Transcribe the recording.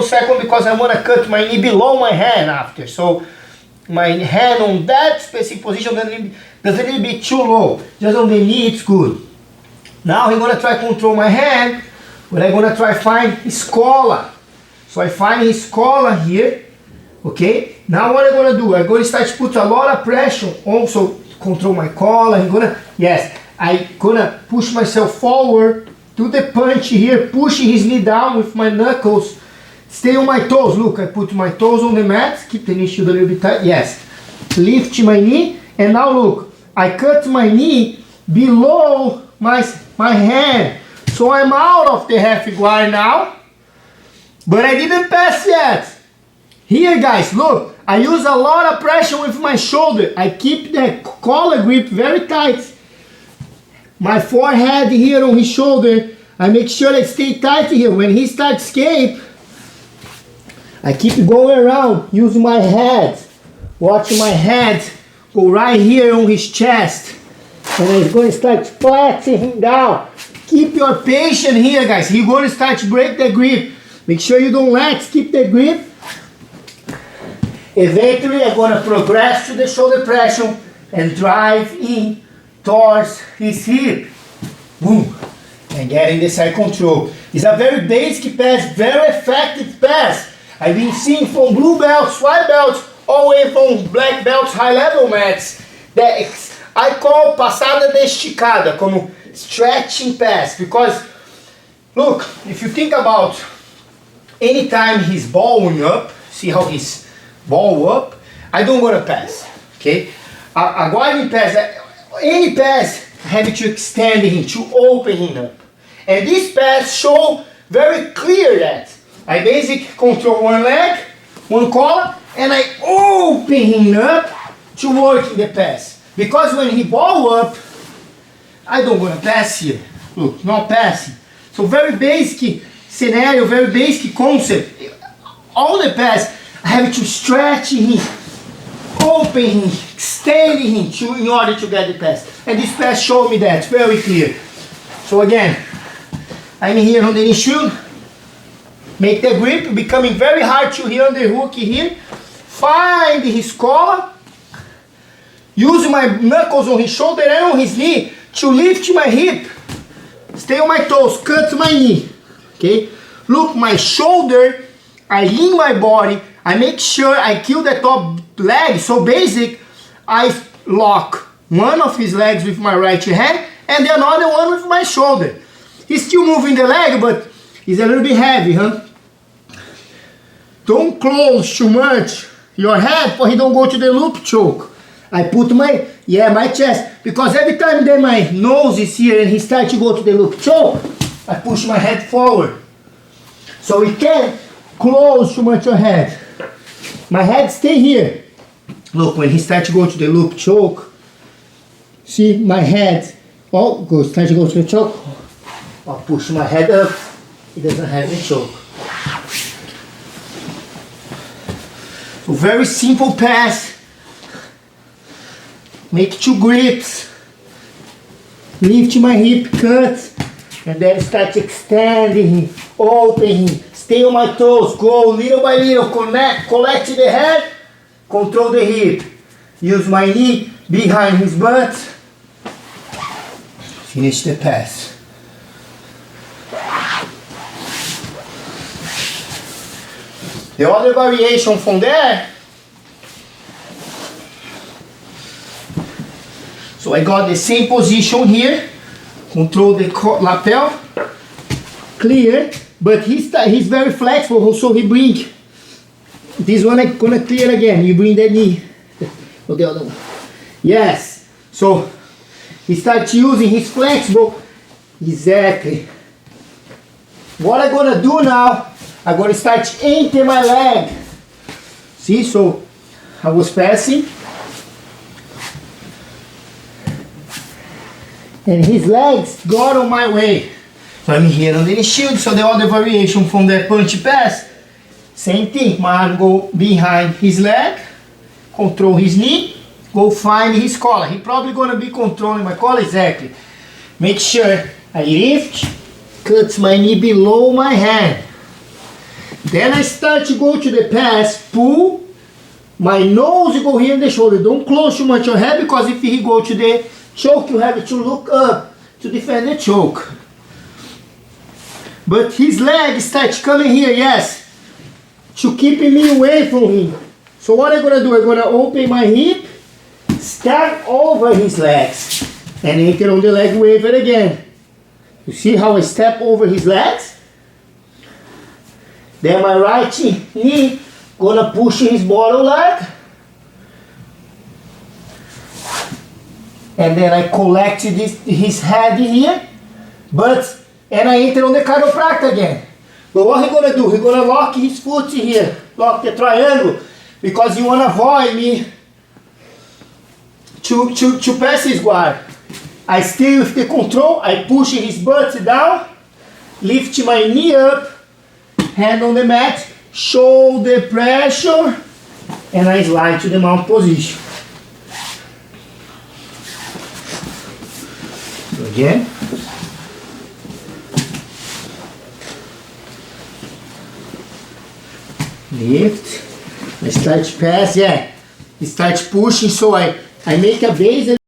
second because I want to cut my knee below my hand after. So my hand on that specific position doesn't be too low. Just on the knee, it's good. Now I'm going to try to control my hand, but I'm going to try to find his collar. So I find his collar here. Okay, now what I'm going to do, I'm going to start to put a lot of pressure, also control my collar. I'm going to push myself forward to the punch here, pushing his knee down with my knuckles. Stay on my toes. Look, I put my toes on the mat, keep the knee shield a little bit tight, yes. Lift my knee, and now look, I cut my knee below my hand. So I'm out of the half guard now, but I didn't pass yet. Here guys, look, I use a lot of pressure with my shoulder. I keep the collar grip very tight. My forehead here on his shoulder, I make sure I stay tight here. When he starts escape, I keep going around, use my head. Watch my head go right here on his chest. And I'm going to start flattening him down. Keep your patience here guys. He's going to start to break the grip. Make sure you don't let, keep the grip. Eventually I'm going to progress to the shoulder pressure and drive in towards his hip. Boom. And getting the side control. It's a very basic pass, very effective pass. I've been seeing from blue belts, white belts, all the way from black belts, high level mats, that I call passada de esticada, como stretching pass. Because, look, if you think about anytime he's balling up, see how he's ball up, I don't want to pass, okay? A guarding pass, any pass, I have to extend him, to open him up. And this pass show very clear that I basically control one leg, one collar, and I open him up to work in the pass. Because when he ball up, I don't want to pass here. Look, not passing. So very basic scenario, very basic concept. All the pass, I have to stretch him, open him, extend him in order to get the pass. And this pass showed me that very clear. So again, I'm here on the knee shield. Make the grip, becoming very hard to hear on the hook here. Find his collar. Use my knuckles on his shoulder and on his knee to lift my hip. Stay on my toes, cut my knee. Okay? Look, my shoulder, I lean my body, I make sure I kill the top leg. So basic, I lock one of his legs with my right hand and the other one with my shoulder. He's still moving the leg, but he's a little bit heavy, huh? Don't close too much your head for he don't go to the loop choke. I put my chest, because every time that my nose is here and he starts to go to the loop choke, I push my head forward. So he can't close too much your head. My head stay here. Look, when he starts to go to the loop choke, see my head, start to go to the choke. I'll push my head up, he doesn't have the choke. So very simple pass. Make two grips. Lift my hip, cut, and then start extending, opening. Stay on my toes, go little by little, collect the head, control the hip. Use my knee behind his butt. Finish the pass. The other variation from there, so I got the same position here, control the lapel, clear, but he's very flexible, so he bring, this one I'm gonna clear again, you bring the knee, or the other one, yes, so he starts using, he's flexible, exactly. What I'm gonna do now, I'm going to start to enter my leg. See, so I was passing. And his legs got on my way. So I'm here under the shield, so the other variation from the punch pass, same thing. My arm go behind his leg, control his knee, go find his collar. He probably going to be controlling my collar, exactly. Make sure I lift, cut my knee below my hand. Then I start to go to the pass, pull, my nose go here in the shoulder. Don't close too much your head, because if he go to the choke, you have to look up to defend the choke. But his leg starts coming here, yes, to keep me away from him. So what I'm gonna do, I'm gonna open my hip, start over his legs, and enter on the leg waiver again. You see how I step over his legs? Then my right knee gonna push his bottom leg. And then I collect his head here. And I enter on the chiropractor again. But what he gonna do? He gonna lock his foot here. Lock the triangle. Because you wanna avoid me to pass his guard. I stay with the control. I push his butt down. Lift my knee up. Hand on the mat, shoulder pressure, and I slide to the mount position. Again. Lift. I start to pass, yeah. I start pushing, so I make a base.